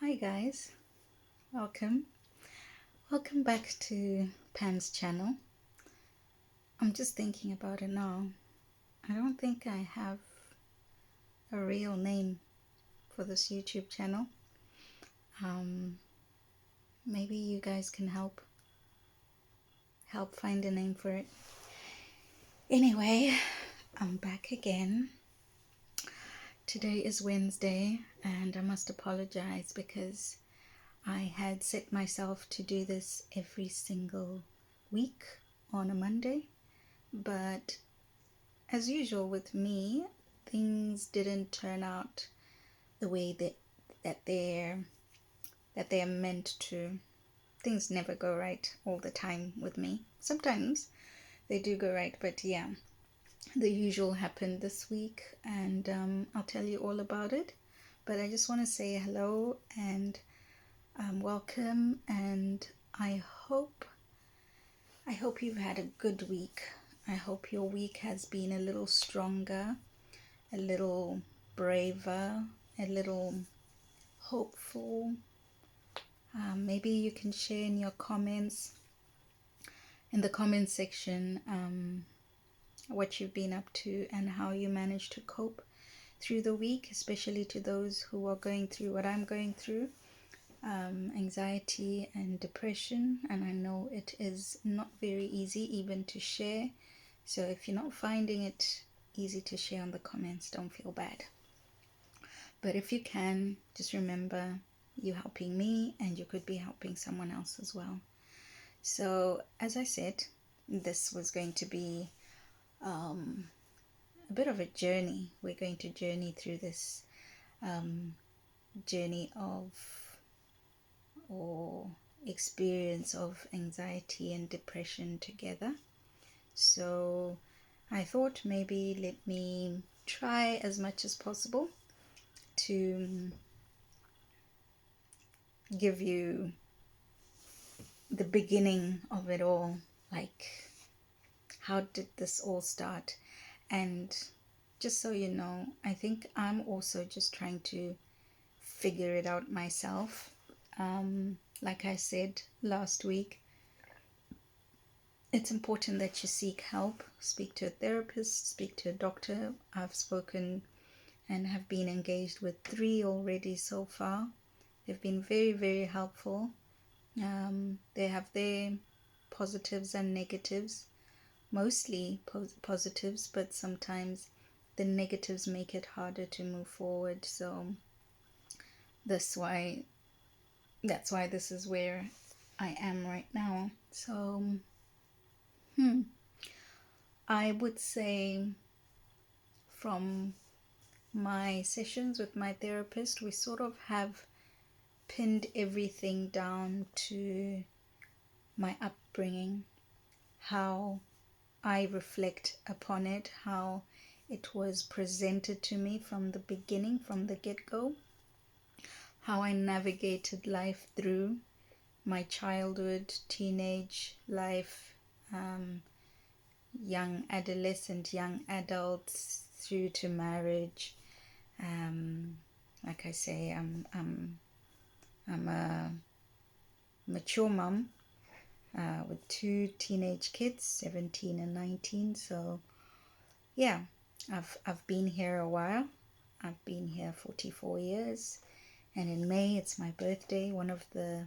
Hi guys, welcome. Welcome back to Pam's channel. I'm just thinking about it now. I don't think I have a real name for this YouTube channel. Maybe you guys can help find a name for it. Anyway, I'm back again. Today is Wednesday and I must apologize because I had set myself to do this every single week on a Monday, but as usual with me, things didn't turn out the way that they're meant to. Things never go right all the time with me. Sometimes they do go right, but yeah, the usual happened this week, and I'll tell you all about it. But I just want to say hello and welcome, and I hope you've had a good week. I hope your week has been a little stronger, a little braver, a little hopeful. Maybe you can share in your comments, in the comment section, what you've been up to and how you managed to cope through the week, especially to those who are going through what I'm going through, anxiety and depression. And I know it is not very easy even to share. So if you're not finding it easy to share on the comments, don't feel bad. But if you can, just remember you're helping me and you could be helping someone else as well. So as I said, this was going to be a bit of a journey. We're going to journey through this journey of or experience of anxiety and depression together. So I thought maybe let me try as much as possible to give you the beginning of it all, like how did this all start. And just so you know, I think I'm also just trying to figure it out myself. Like I said last week, it's important that you seek help, speak to a therapist, speak to a doctor. I've spoken and have been engaged with 3 already so far. They've been very, very helpful. They have their positives and negatives, mostly positives, but sometimes the negatives make it harder to move forward. So that's why this is where I am right now. So I would say from my sessions with my therapist, we sort of have pinned everything down to my upbringing, how I reflect upon it, how it was presented to me from the beginning, from the get-go, how I navigated life through my childhood, teenage life, young adolescent, young adults, through to marriage. Like I say, I'm a mature mom with 2 teenage kids, 17 and 19. So yeah, I've been here a while. I've been here 44 years, and in May it's my birthday, one of the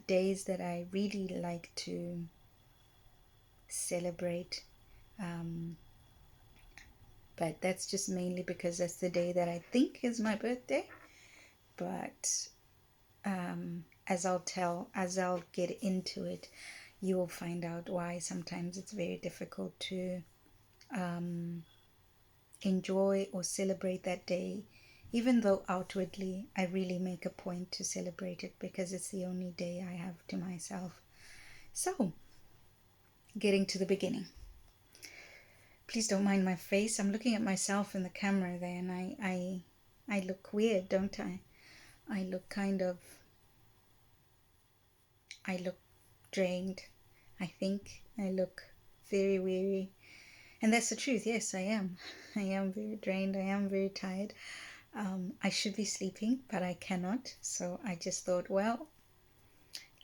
days that I really like to celebrate. But that's just mainly because that's the day that I think is my birthday. But as I'll get into it, you will find out why sometimes it's very difficult to enjoy or celebrate that day, even though outwardly I really make a point to celebrate it because it's the only day I have to myself. So, getting to the beginning. Please don't mind my face. I'm looking at myself in the camera there, and I look weird, don't I? I look drained. I think I look very weary. And that's the truth. Yes, I am. I am very drained. I am very tired. I should be sleeping, but I cannot. So I just thought, well,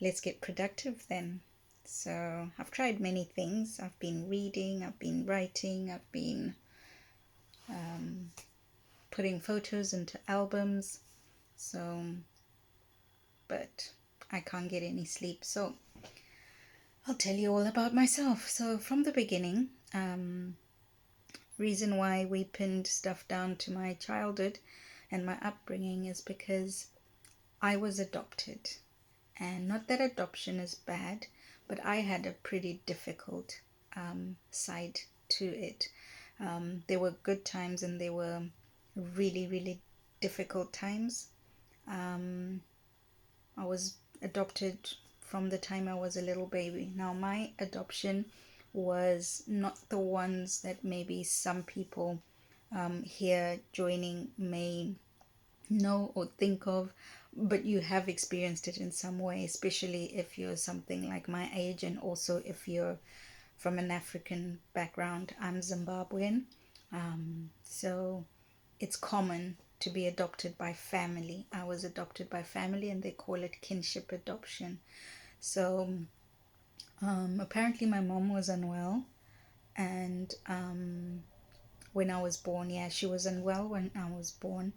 let's get productive then. So I've tried many things. I've been reading, I've been writing, I've been putting photos into albums. So, but I can't get any sleep. So I'll tell you all about myself. So from the beginning, reason why we pinned stuff down to my childhood and my upbringing is because I was adopted. And not that adoption is bad, but I had a pretty difficult side to it. There were good times and there were really, really difficult times. I was adopted from the time I was a little baby. Now, my adoption was not the ones that maybe some people here joining may know or think of, but you have experienced it in some way, especially if you're something like my age and also if you're from an African background. I'm Zimbabwean, so it's common to be adopted by family. I was adopted by family and they call it kinship adoption. So apparently my mom was unwell and when I was born, yeah, she was unwell when I was born,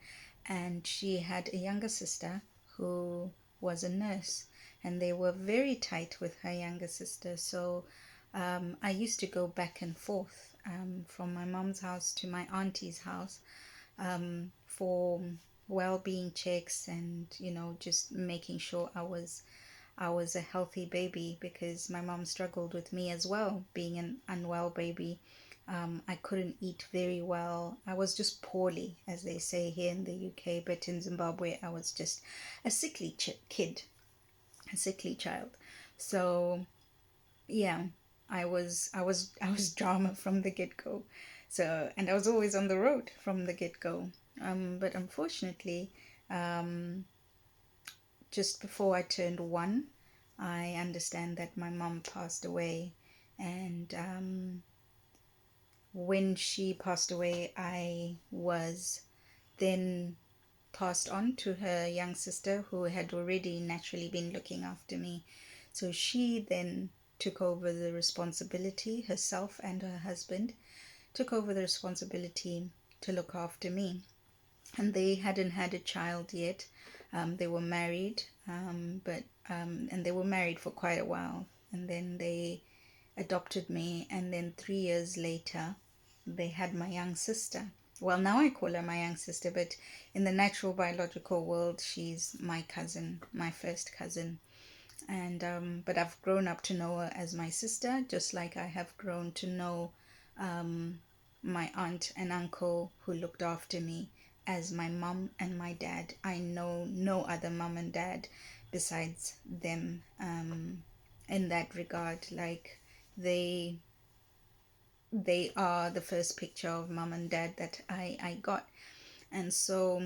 and she had a younger sister who was a nurse, and they were very tight with her younger sister. So I used to go back and forth from my mom's house to my auntie's house for well-being checks and just making sure I was a healthy baby because my mom struggled with me as well, being an unwell baby. I couldn't eat very well. I was just poorly, as they say here in the UK, but in Zimbabwe, I was just a sickly kid, a sickly child. So yeah, I was drama from the get go. So and I was always on the road from the get go. But unfortunately, um, just before I turned 1, I understand that my mom passed away, and when she passed away, I was then passed on to her young sister who had already naturally been looking after me. So she then took over the responsibility, herself and her husband took over the responsibility to look after me. And they hadn't had a child yet. They were married, and they were married for quite a while. And then they adopted me, and then 3 years later, they had my young sister. Well, now I call her my young sister, but in the natural biological world, she's my cousin, my first cousin. And but I've grown up to know her as my sister, just like I have grown to know my aunt and uncle who looked after me as my mom and my dad. I know no other mom and dad besides them in that regard. Like they they are the first picture of mom and dad that I got. And so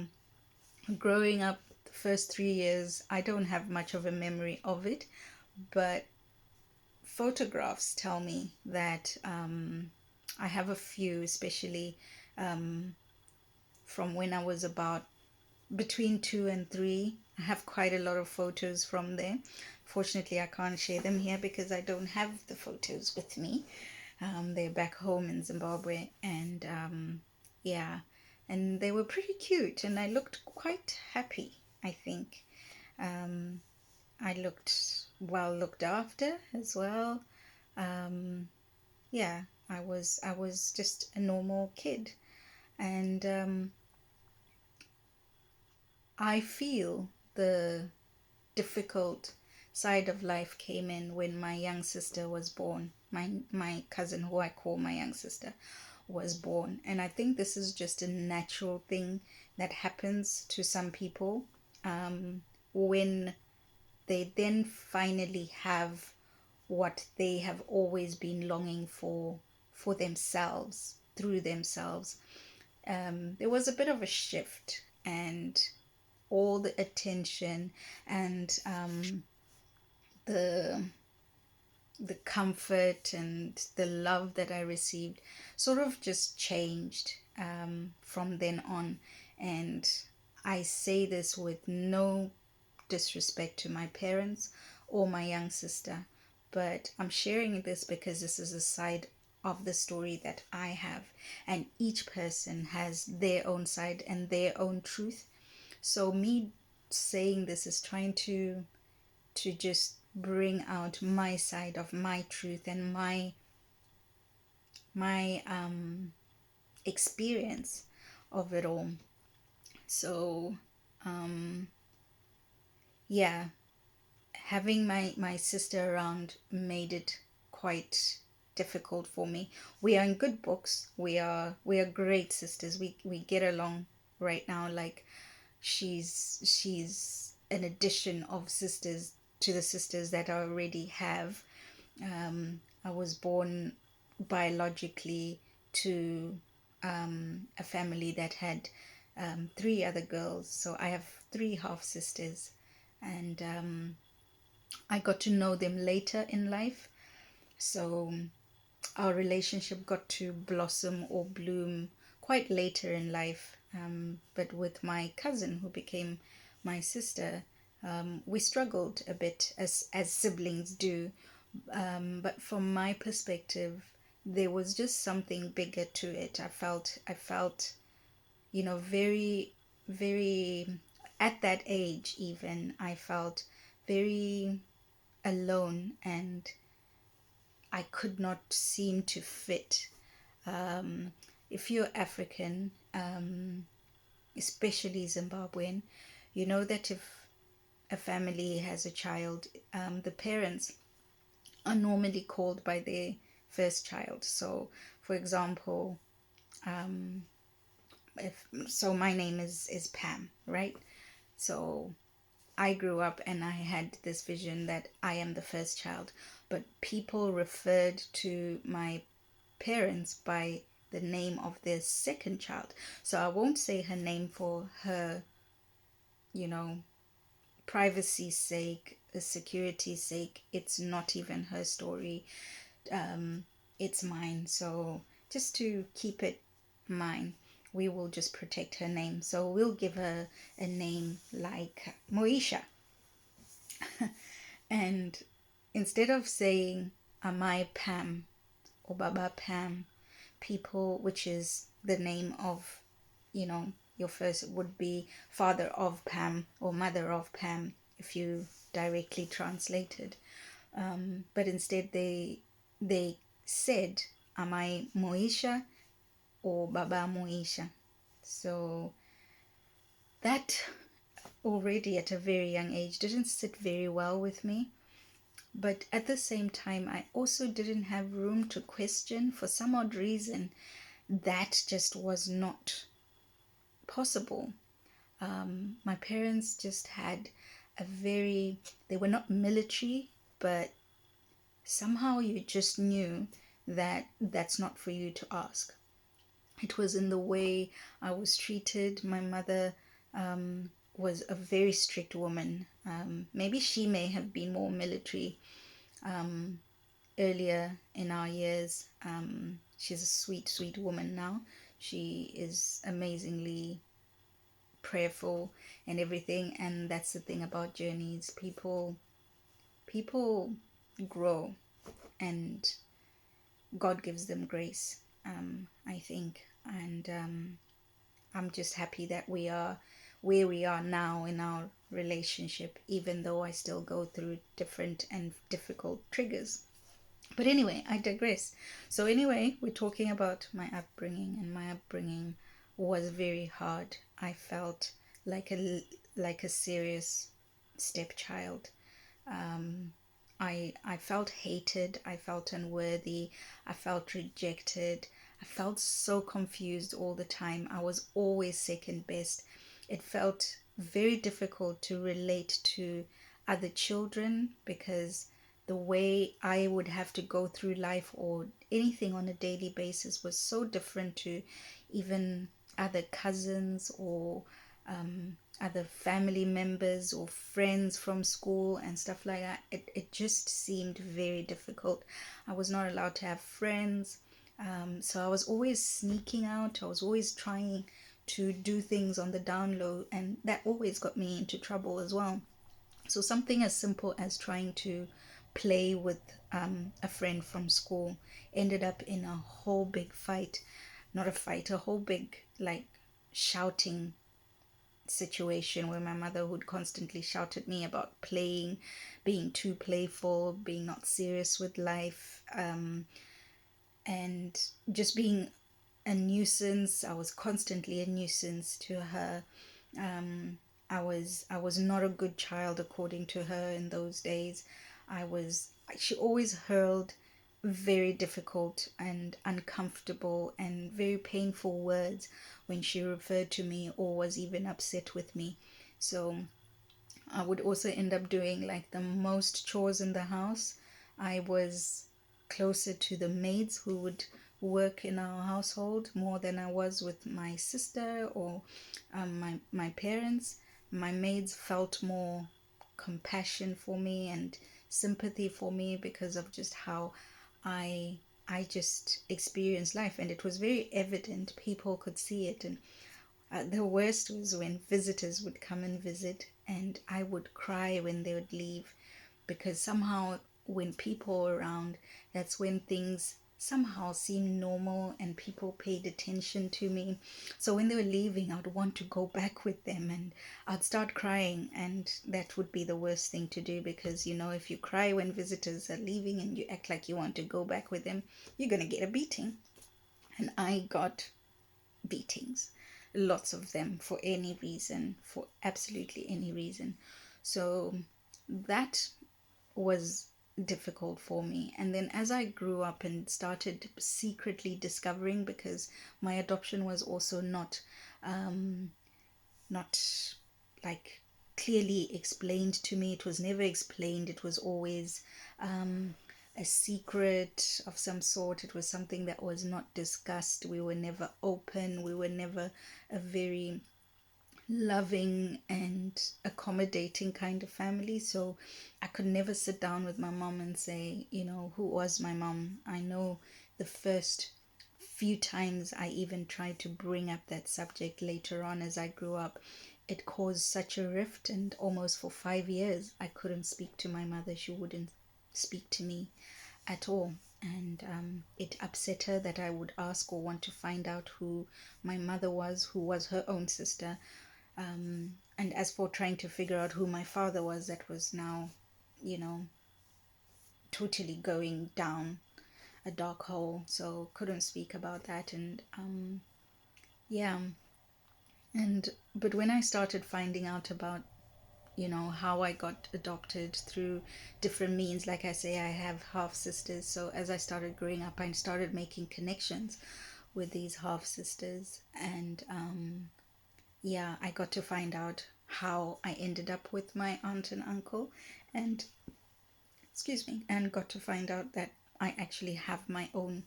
growing up the first 3 years, I don't have much of a memory of it, but photographs tell me that I have a few, especially from when I was about between 2 and 3. I have quite a lot of photos from there. Fortunately, I can't share them here because I don't have the photos with me. They're back home in Zimbabwe, and yeah, and they were pretty cute, and I looked quite happy, I think. Um, I looked well looked after as well. Um, yeah, I was just a normal kid, and I feel the difficult side of life came in when my young sister was born. My cousin, who I call my young sister, was born, and I think this is just a natural thing that happens to some people when they then finally have what they have always been longing for themselves, through themselves. There was a bit of a shift, and all the attention and the the comfort and the love that I received sort of just changed from then on. And I say this with no disrespect to my parents or my young sister, but I'm sharing this because this is a side of the story that I have, and each person has their own side and their own truth. So me saying this is trying to just bring out my side of my truth and my experience of it all. So yeah, having my sister around made it quite difficult for me. We are in good books. We are great sisters. We get along right now. Like she's an addition of sisters to the sisters that I already have. I was born biologically to a family that had three other girls, so I have three half sisters, and I got to know them later in life. So our relationship got to blossom or bloom quite later in life. But with my cousin, who became my sister, we struggled a bit as siblings do. But from my perspective, there was just something bigger to it. I felt, very, very, at that age even, I felt very alone, and I could not seem to fit. Um, if you're African, especially Zimbabwean, you know that if a family has a child, the parents are normally called by their first child. So, for example, if so, my name is Pam, right? So I grew up and I had this vision that I am the first child, but people referred to my parents by the name of their second child. So I won't say her name for her, you know, privacy's sake, security's sake. It's not even her story. It's mine. So just to keep it mine, we will just protect her name. So we'll give her a name like Moisha. And instead of saying Amai Pam or Baba Pam, people, which is the name of, your first would be father of Pam or mother of Pam if you directly translated. But instead they said Amai Moisha or Baba Moisha. So that already at a very young age didn't sit very well with me. But at the same time, I also didn't have room to question. For some odd reason, that just was not possible. My parents just had they were not military, but somehow you just knew that that's not for you to ask. It was in the way I was treated. My mother was a very strict woman. Maybe she may have been more military earlier in our years. She's a sweet, sweet woman now. She is amazingly prayerful and everything. And that's the thing about journeys. People grow, and God gives them grace. I think, and I'm just happy that we are where we are now in our relationship, even though I still go through different and difficult triggers. But anyway, I digress. So anyway, we're talking about my upbringing, and my upbringing was very hard. I felt like a serious stepchild. I felt hated. I felt unworthy. I felt rejected. I felt so confused all the time. I was always second best. It felt very difficult to relate to other children because the way I would have to go through life or anything on a daily basis was so different to even other cousins or other family members or friends from school and stuff like that. It just seemed very difficult. I was not allowed to have friends. So I was always sneaking out. I was always trying to do things on the down low, and that always got me into trouble as well. So something as simple as trying to play with a friend from school ended up in a whole big fight. Not a fight, a whole big, like, shouting situation where my mother would constantly shout at me about playing, being too playful, being not serious with life, and just being a nuisance. I was constantly a nuisance to her. I was not a good child according to her in those days. I was She always hurled very difficult and uncomfortable and very painful words when she referred to me or was even upset with me. So I would also end up doing like the most chores in the house. I was closer to the maids who would work in our household more than I was with my sister or my parents. My maids felt more compassion for me and sympathy for me because of just how I I just experienced life, and it was very evident. People could see it. And the worst was when visitors would come and visit, and I would cry when they would leave, because somehow when people were around, that's when things somehow seemed normal and people paid attention to me. So when they were leaving, I would want to go back with them, and I'd start crying, and that would be the worst thing to do, because if you cry when visitors are leaving and you act like you want to go back with them, you're going to get a beating. And I got beatings, lots of them, for any reason, for absolutely any reason. So that was difficult for me. And then as I grew up and started secretly discovering, because my adoption was also not like clearly explained to me. It was never explained. It was always a secret of some sort. It was something that was not discussed. We were never open. We were never a very loving and accommodating kind of family. So I could never sit down with my mom and say, who was my mom. I know the first few times I even tried to bring up that subject later on as I grew up, it caused such a rift, and almost for 5 years I couldn't speak to my mother. She wouldn't speak to me at all. And it upset her that I would ask or want to find out who my mother was, who was her own sister. And as for trying to figure out who my father was, that was now, you know, totally going down a dark hole. So couldn't speak about that. And yeah. And but when I started finding out about, how I got adopted through different means, like I say, I have half sisters. So as I started growing up, I started making connections with these half sisters. And yeah, I got to find out how I ended up with my aunt and uncle, and excuse me, and got to find out that I actually have my own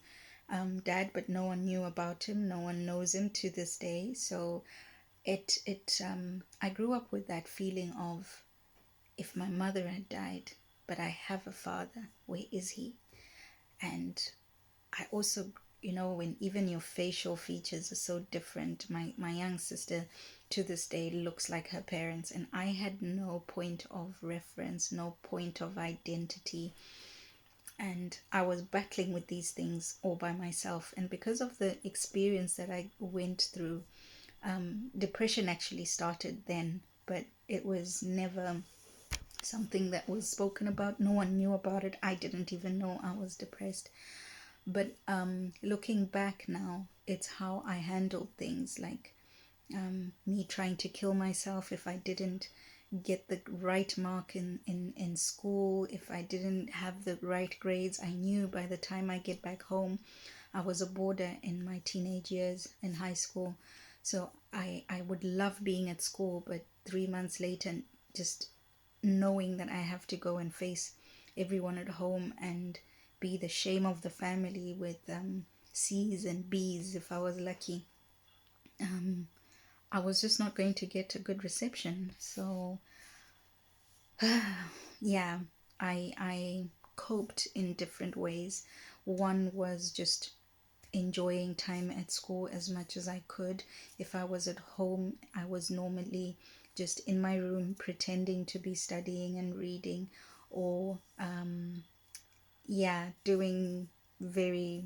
dad, but no one knew about him. No one knows him to this day. So I grew up with that feeling of, if my mother had died, but I have a father, where is he? And I also, when even your facial features are so different. My young sister to this day looks like her parents, and I had no point of reference, no point of identity. And I was battling with these things all by myself. And because of the experience that I went through, depression actually started then, but it was never something that was spoken about. No one knew about it. I didn't even know I was depressed. But looking back now, it's how I handled things, like me trying to kill myself if I didn't get the right mark in school, if I didn't have the right grades. I knew by the time I get back home, I was a boarder in my teenage years in high school. So I would love being at school, but 3 months later, just knowing that I have to go and face everyone at home and be the shame of the family with C's and B's if I was lucky. I was just not going to get a good reception. So yeah, I coped in different ways. One was just enjoying time at school as much as I could. If I was at home, I was normally just in my room pretending to be studying and reading, or yeah, doing very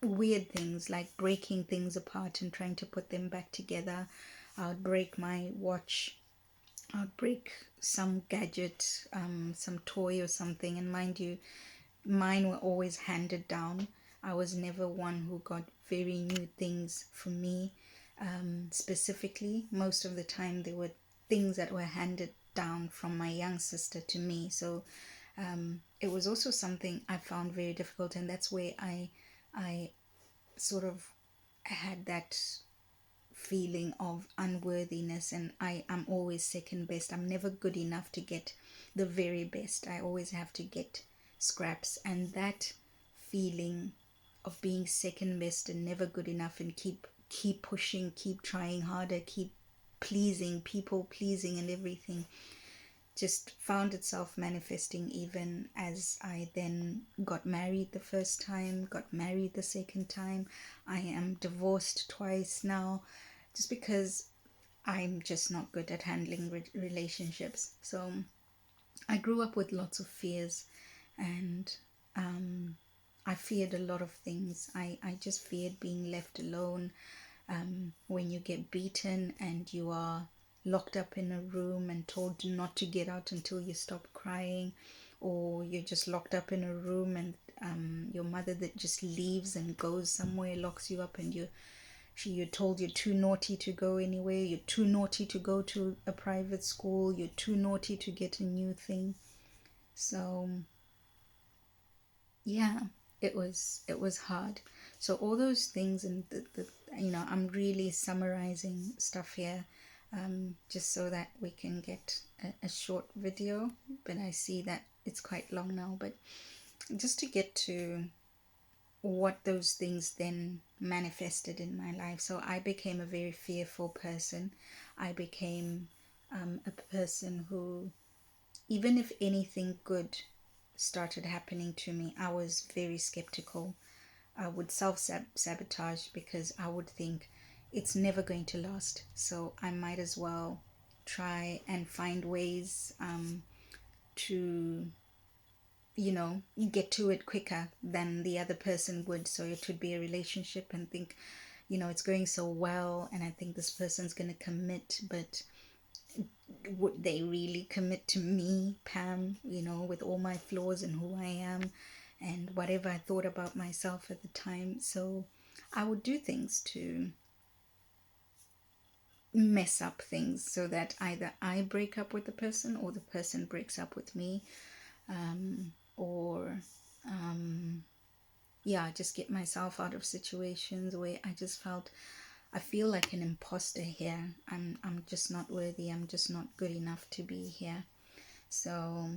weird things like breaking things apart and trying to put them back together. I would break my watch, I would break some gadget, some toy or something. And mind you, mine were always handed down. I was never one who got very new things for me. Specifically, most of the time they were things that were handed down from my young sister to me. So it was also something I found very difficult, and that's where I sort of had that feeling of unworthiness, and I am always second best. I'm never good enough to get the very best. I always have to get scraps, and that feeling of being second best and never good enough, and keep pushing, keep trying harder, keep pleasing people, pleasing and everything, just found itself manifesting even as I then got married the first time, got married the second time. I am divorced twice now, just because I'm just not good at handling relationships. So I grew up with lots of fears, and I feared a lot of things. I just feared being left alone. When you get beaten and you are locked up in a room and told not to get out until you stop crying, or you're just locked up in a room and your mother that just leaves and goes somewhere, locks you up, and you're told you're too naughty to go anywhere, you're too naughty to go to a private school, you're too naughty to get a new thing. So yeah, it was hard. So all those things, and I'm really summarizing stuff here, just so that we can get a short video, but I see that it's quite long now. But just to get to what those things then manifested in my life. So I became a very fearful person. I became a person who, even if anything good started happening to me, I was very skeptical. I would self-sabotage because I would think it's never going to last. So I might as well try and find ways to, get to it quicker than the other person would. So it would be a relationship and think, it's going so well, and I think this person's going to commit, but would they really commit to me, Pam, with all my flaws and who I am and whatever I thought about myself at the time? So I would do things to mess up things so that either I break up with the person or the person breaks up with me, or yeah, just get myself out of situations where I feel like an imposter here. I'm just not worthy. I'm just not good enough to be here. So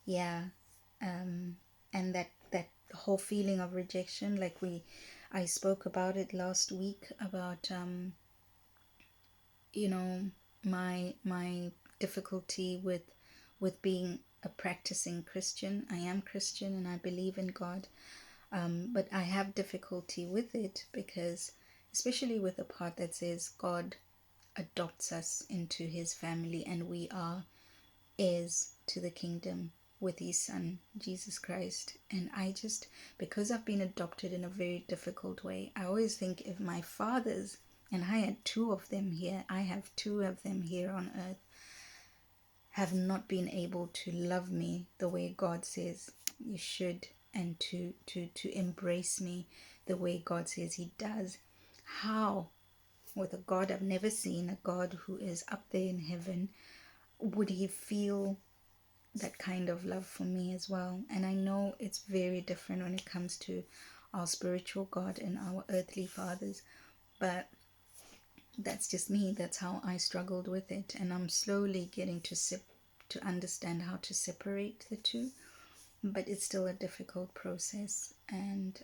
yeah, and that whole feeling of rejection, like I spoke about it last week about my difficulty with being a practicing Christian. I am Christian and I believe in God, but I have difficulty with it because, especially with the part that says God adopts us into his family and we are heirs to the kingdom with his son, Jesus Christ. And because I've been adopted in a very difficult way, I always think if my fathers, and I had two of them here, I have two of them here on earth, have not been able to love me the way God says you should, and to embrace me the way God says he does, how, with a God I've never seen, a God who is up there in heaven, would he feel that kind of love for me as well? And I know it's very different when it comes to our spiritual God and our earthly fathers, but that's just me. That's how I struggled with it, and I'm slowly getting to understand how to separate the two, but it's still a difficult process. And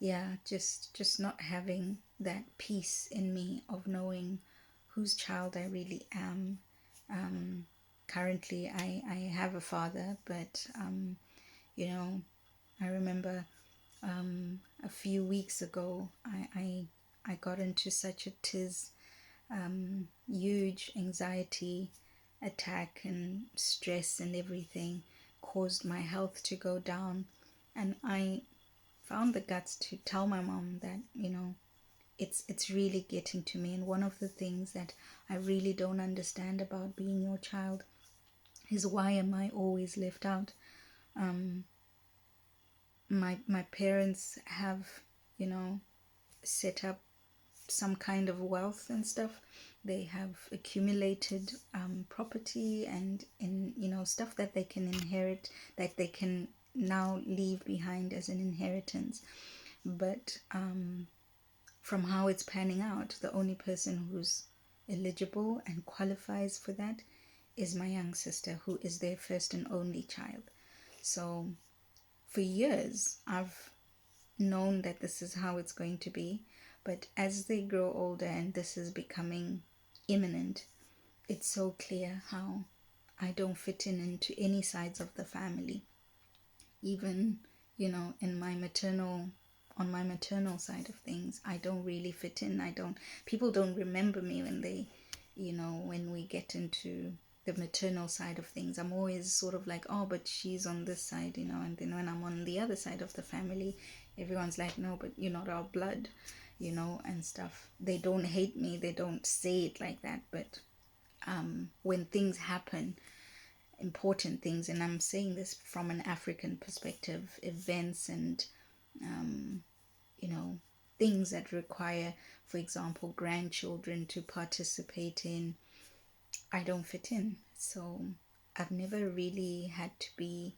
yeah, just not having that peace in me of knowing whose child I really am. Currently I have a father, but I remember A few weeks ago, I got into such a huge anxiety attack, and stress and everything caused my health to go down. And I found the guts to tell my mom that, it's really getting to me. And one of the things that I really don't understand about being your child is, why am I always left out? My parents have, set up some kind of wealth and stuff. They have accumulated property and stuff that they can inherit, that they can now leave behind as an inheritance. But from how it's panning out, the only person who's eligible and qualifies for that is my young sister, who is their first and only child. So for years, I've known that this is how it's going to be. But as they grow older and this is becoming imminent, it's so clear how I don't fit in into any sides of the family. Even, in on my maternal side of things, I don't really fit in. People don't remember me when they, when we get into the maternal side of things. I'm always sort of like, oh, but she's on this side, and then when I'm on the other side of the family, everyone's like, no, but you're not our blood, and stuff. They don't hate me, they don't say it like that, but when things happen, important things, and I'm saying this from an African perspective, events and things that require, for example, grandchildren to participate in, I don't fit in. So I've never really had to be,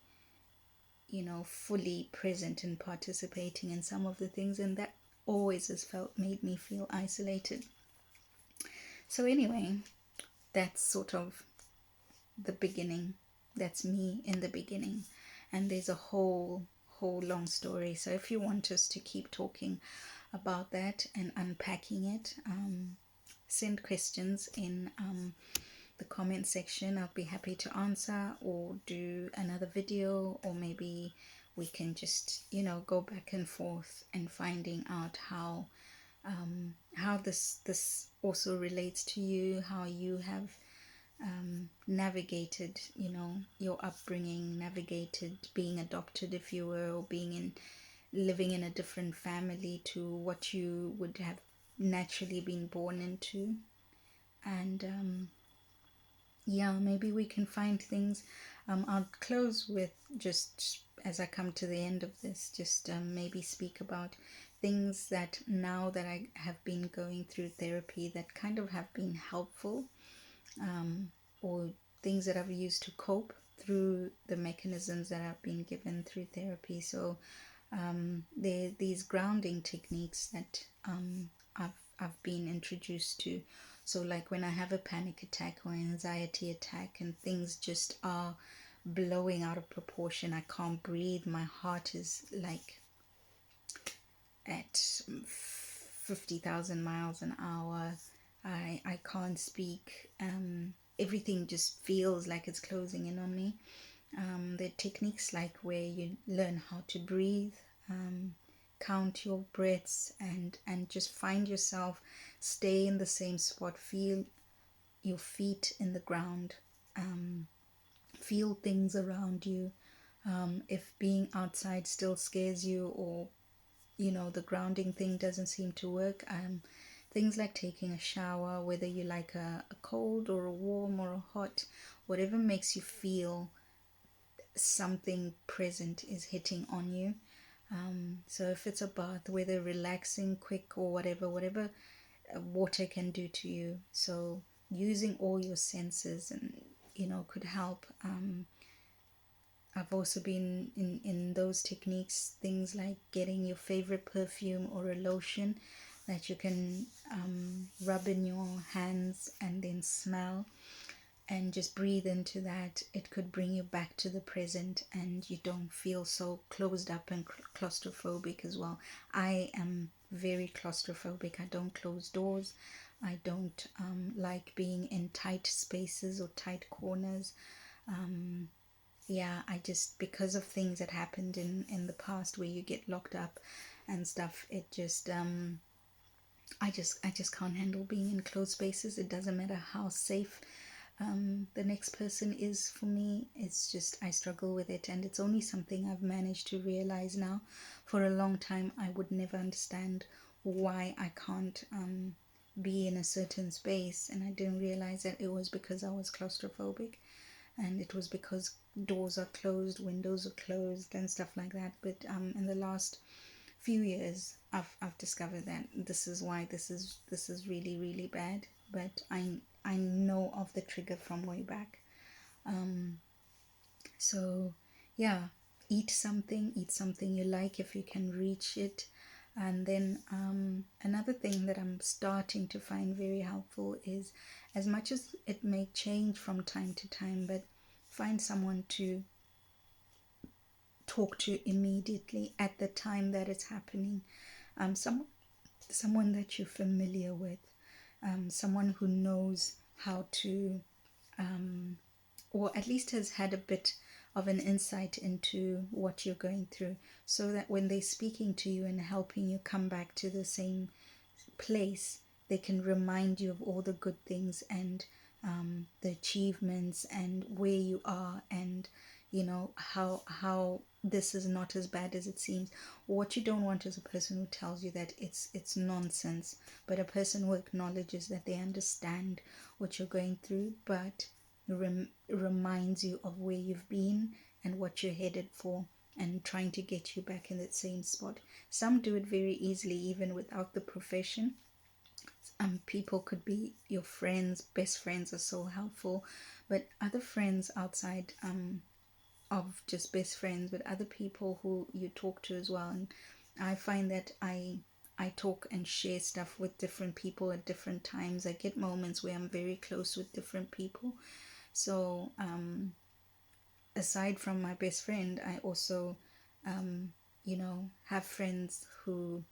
fully present and participating in some of the things, and that always has made me feel isolated. So anyway, that's sort of the beginning. That's me in the beginning. And there's a whole long story. So if you want us to keep talking about that and unpacking it, send questions in the comment section. I'll be happy to answer, or do another video, or maybe we can just, go back and forth and finding out how this also relates to you, how you have navigated, your upbringing, navigated being adopted, if you were, or living in a different family to what you would have naturally been born into. And yeah, maybe we can find things. I'll close with, just as I come to the end of this, just maybe speak about things that, now that I have been going through therapy, that kind of have been helpful, or things that I've used to cope through the mechanisms that I've been given through therapy. So there are these grounding techniques that I've been introduced to. So like when I have a panic attack or anxiety attack and things just are blowing out of proportion, I can't breathe, my heart is like at 50,000 miles an hour, I can't speak, everything just feels like it's closing in on me. There are techniques like where you learn how to breathe, count your breaths, and just find yourself, stay in the same spot, feel your feet in the ground, feel things around you. If being outside still scares you, or the grounding thing doesn't seem to work, things like taking a shower, whether you like a cold or a warm or a hot, whatever makes you feel something present is hitting on you. So if it's a bath, whether relaxing, quick, or whatever water can do to you. So using all your senses, and could help. I've also been in those techniques, things like getting your favorite perfume or a lotion that you can rub in your hands and then smell, and just breathe into that. It could bring you back to the present, and you don't feel so closed up and claustrophobic as well. I am very claustrophobic. I don't close doors. I don't like being in tight spaces or tight corners. yeah, I just, because of things that happened in the past where you get locked up and stuff, it just I just can't handle being in closed spaces. It doesn't matter how safe the next person is for me. It's just I struggle with it, and it's only something I've managed to realize now. For a long time, I would never understand why I can't be in a certain space, and I didn't realize that it was because I was claustrophobic, and it was because doors are closed, windows are closed, and stuff like that. But in the last few years, I've discovered that this is why this is really really bad. But I know of the trigger from way back. So yeah, eat something you like if you can reach it. And then another thing that I'm starting to find very helpful is, as much as it may change from time to time, but find someone to talk to immediately at the time that it's happening. Someone that you're familiar with, someone who knows how to, or at least has had a bit of an insight into what you're going through, so that when they're speaking to you and helping you come back to the same place, they can remind you of all the good things and the achievements and where you are, and how this is not as bad as it seems. What you don't want is a person who tells you that it's nonsense, but a person who acknowledges that they understand what you're going through, but reminds you of where you've been and what you're headed for, and trying to get you back in that same spot. Some do it very easily, even without the profession. People could be your friends, best friends are so helpful, but other friends outside of just best friends, but other people who you talk to as well. And I find that I talk and share stuff with different people at different times. I get moments where I'm very close with different people. So aside from my best friend, I also have friends who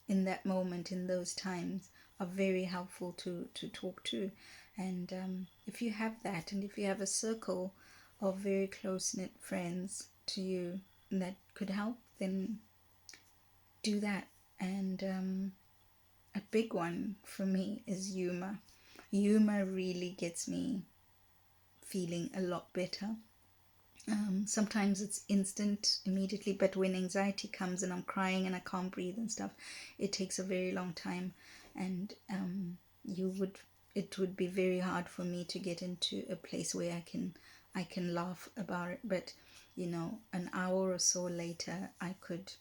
in that moment, in those times, are very helpful to talk to. And if you have that, and if you have a circle of very close knit friends to you that could help, then do that. And a big one for me is humor. Humor really gets me feeling a lot better. Sometimes it's instant, immediately, but when anxiety comes and I'm crying and I can't breathe and stuff, it takes a very long time, and it would be very hard for me to get into a place where I can laugh about it. But an hour or so later, I could,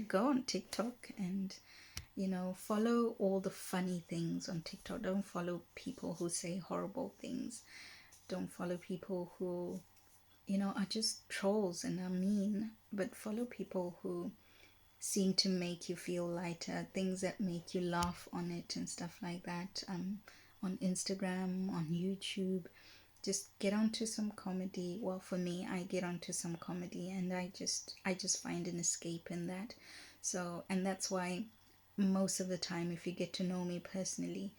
go on TikTok and follow all the funny things on TikTok. Don't follow people who say horrible things. Don't follow people who are just trolls and are mean, but follow people who seem to make you feel lighter, things that make you laugh on it and stuff like that. On Instagram, on YouTube, just get onto some comedy. Well, for me, I get onto some comedy, and I just find an escape in that. So, and that's why most of the time, if you get to know me personally,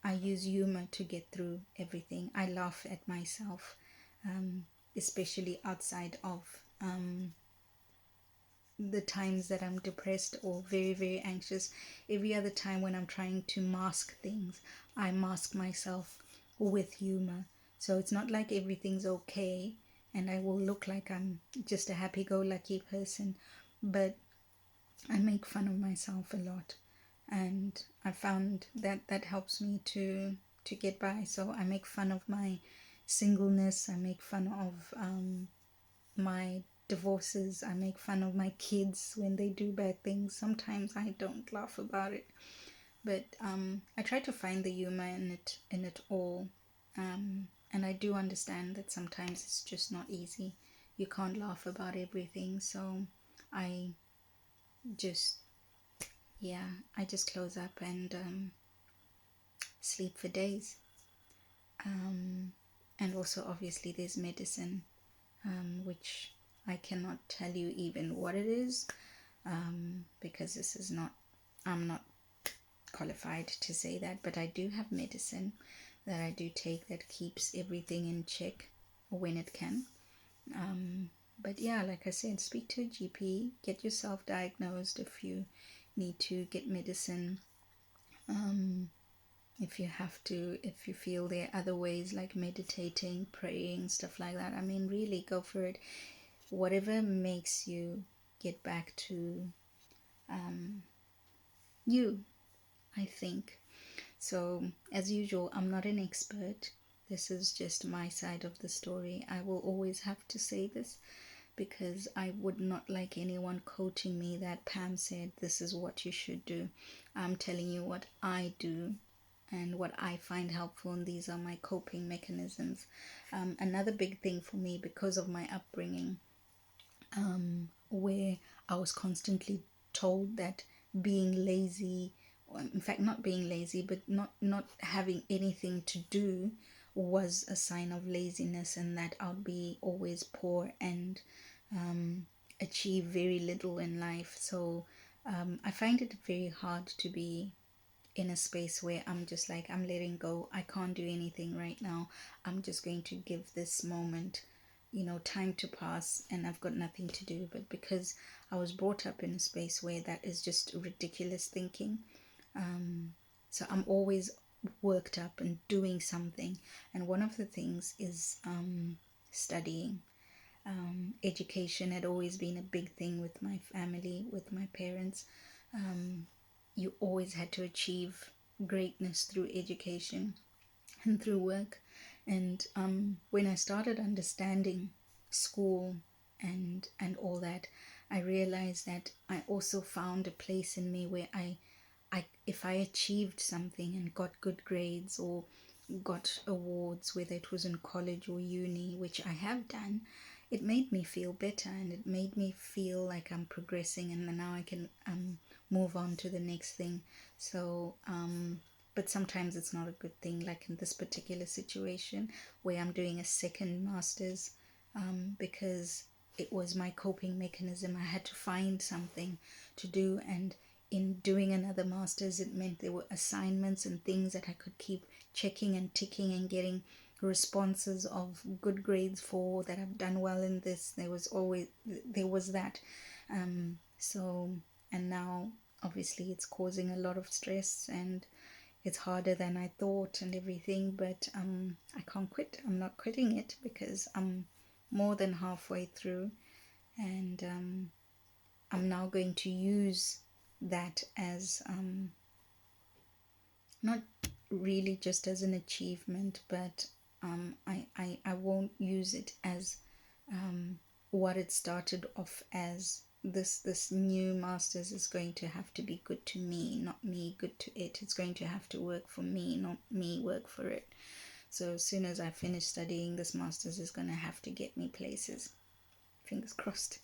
I use humor to get through everything. I laugh at myself, especially outside of the times that I'm depressed or very, very anxious. Every other time when I'm trying to mask things, I mask myself with humor. So it's not like everything's okay and I will look like I'm just a happy go lucky person, but I make fun of myself a lot. And I found that that helps me to get by. So I make fun of my singleness. I make fun of my divorces. I make fun of my kids when they do bad things. Sometimes I don't laugh about it, but I try to find the humor in it all. And I do understand that sometimes it's just not easy. You can't laugh about everything. So I just I just close up and sleep for days. And also, obviously, there's medicine, which I cannot tell you even what it is, because I'm not qualified to say that, but I do have medicine that I do take that keeps everything in check when it can. But yeah, like I said, speak to a GP, get yourself diagnosed if you need to get medicine. If you have to, if you feel there are other ways like meditating, praying, stuff like that, I mean, really go for it. Whatever makes you get back to you, I think. So, as usual, I'm not an expert. This is just my side of the story. I will always have to say this because I would not like anyone quoting me that Pam said this is what you should do. I'm telling you what I do and what I find helpful, and these are my coping mechanisms. Another big thing for me, because of my upbringing, where I was constantly told that being lazy, or in fact not being lazy, but not having anything to do was a sign of laziness, and that I'll be always poor and achieve very little in life. So I find it very hard to be in a space where I'm just like, I'm letting go. I can't do anything right now. I'm just going to give this moment, time to pass, and I've got nothing to do. But because I was brought up in a space where that is just ridiculous thinking, so I'm always worked up and doing something. And one of the things is studying. Education had always been a big thing with my family, with my parents. You always had to achieve greatness through education and through work. And when I started understanding school and all that, I realized that I also found a place in me where if I achieved something and got good grades or got awards, whether it was in college or uni, which I have done, it made me feel better, and it made me feel like I'm progressing, and now I can move on to the next thing. So but sometimes it's not a good thing, like in this particular situation where I'm doing a second master's, because it was my coping mechanism. I had to find something to do, and in doing another master's, it meant there were assignments and things that I could keep checking and ticking and getting responses of good grades for, that I've done well in this. There was that. So, and now obviously it's causing a lot of stress, and it's harder than I thought and everything, but I can't quit. I'm not quitting it because I'm more than halfway through, and I'm now going to use that as not really just as an achievement, but I won't use it as what it started off as. This new master's is going to have to be good to me, not me good to it. It's going to have to work for me, not me work for it. So as soon as I finish studying, this master's is going to have to get me places. Fingers crossed.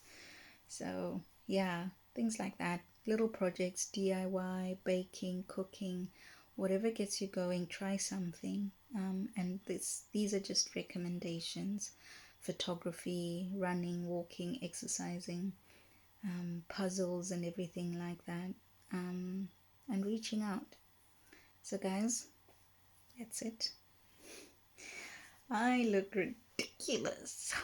So yeah, things like that. Little projects, DIY, baking, cooking, whatever gets you going, try something. And these are just recommendations. Photography, running, walking, exercising, puzzles and everything like that, and reaching out. So guys, that's it. I look ridiculous.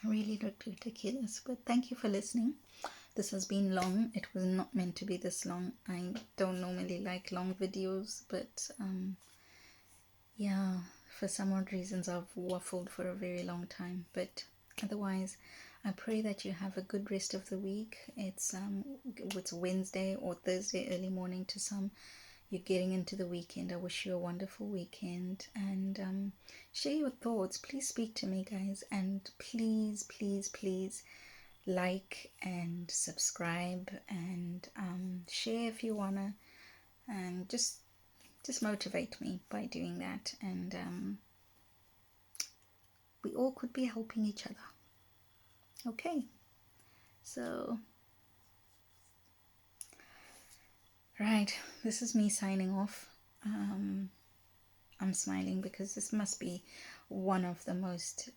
I really looked ridiculous, but thank you for listening. This has been long. It was not meant to be this long. I don't normally like long videos, but yeah, for some odd reasons I've waffled for a very long time. But otherwise, I pray that you have a good rest of the week. It's Wednesday or Thursday early morning to some. You're getting into the weekend. I wish you a wonderful weekend, and share your thoughts. Please speak to me, guys, and please, please, please like and subscribe, and share if you wanna, and just motivate me by doing that, and we all could be helping each other. Okay, so right, this is me signing off. I'm smiling because this must be one of the most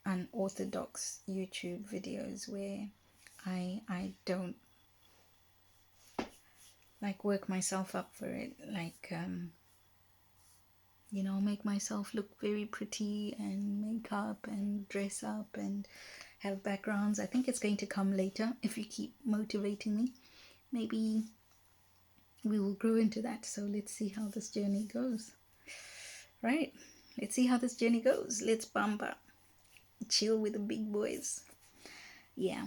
unorthodox YouTube videos where I don't like work myself up for it. Like make myself look very pretty and make up and dress up and have backgrounds. I think it's going to come later if you keep motivating me. Maybe we will grow into that. So let's see how this journey goes. Right? Let's see how this journey goes. Let's bump up. Chill with the big boys. Yeah.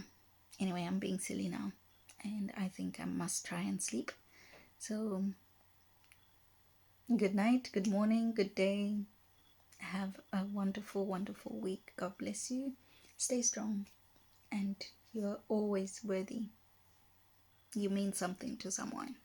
Anyway, I'm being silly now. And I think I must try and sleep. So, good night, good morning, good day. Have a wonderful, wonderful week. God bless you. Stay strong. And you're always worthy. You mean something to someone.